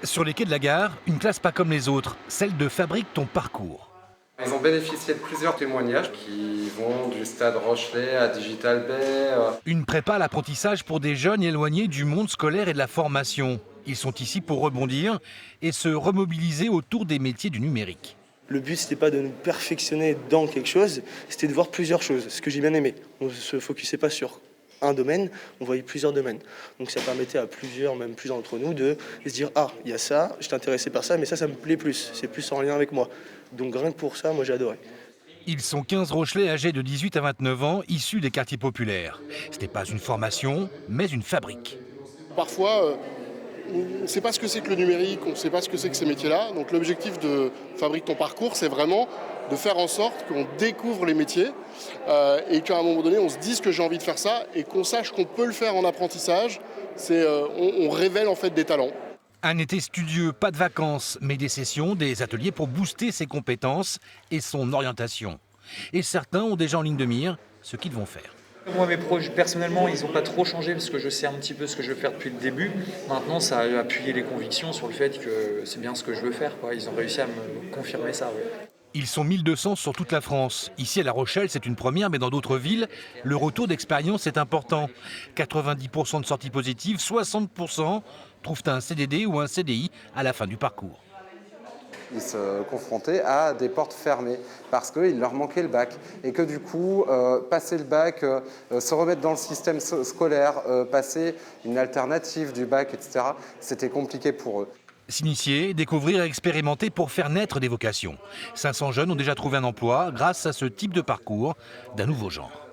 Sur les quais de la gare, une classe pas comme les autres, celle de Fabrique ton parcours. Ils ont bénéficié de plusieurs témoignages qui vont du stade Rochelet à Digital Bay. Une prépa à l'apprentissage pour des jeunes éloignés du monde scolaire et de la formation. Ils sont ici pour rebondir et se remobiliser autour des métiers du numérique. Le but, c'était pas de nous perfectionner dans quelque chose, c'était de voir plusieurs choses, ce que j'ai bien aimé. On ne se focusait pas sur un domaine, on voyait plusieurs domaines. Donc ça permettait à plusieurs, même plusieurs d'entre nous, de se dire « Ah, il y a ça, j'étais intéressé par ça, mais ça me plaît plus, c'est plus en lien avec moi. » Donc rien que pour ça, moi j'ai adoré. Ils sont 15 Rochelais âgés de 18 à 29 ans, issus des quartiers populaires. Ce n'est pas une formation, mais une fabrique. Parfois, on ne sait pas ce que c'est que le numérique, on ne sait pas ce que c'est que ces métiers-là. Donc l'objectif de Fabrique ton parcours, c'est vraiment de faire en sorte qu'on découvre les métiers et qu'à un moment donné, on se dise que j'ai envie de faire ça et qu'on sache qu'on peut le faire en apprentissage. On révèle en fait des talents. Un été studieux, pas de vacances, mais des sessions, des ateliers pour booster ses compétences et son orientation. Et certains ont déjà en ligne de mire ce qu'ils vont faire. Moi, mes projets, personnellement, ils n'ont pas trop changé parce que je sais un petit peu ce que je veux faire depuis le début. Maintenant, ça a appuyé les convictions sur le fait que c'est bien ce que je veux faire, quoi. Ils ont réussi à me confirmer ça. Ouais. Ils sont 1200 sur toute la France. Ici à La Rochelle, c'est une première, mais dans d'autres villes, le retour d'expérience est important. 90% de sorties positives, 60% trouvent un CDD ou un CDI à la fin du parcours. Ils se confrontaient à des portes fermées parce qu'il leur manquait le bac. Et que du coup, passer le bac, se remettre dans le système scolaire, passer une alternative du bac, etc., c'était compliqué pour eux. S'initier, découvrir et expérimenter pour faire naître des vocations. 500 jeunes ont déjà trouvé un emploi grâce à ce type de parcours d'un nouveau genre.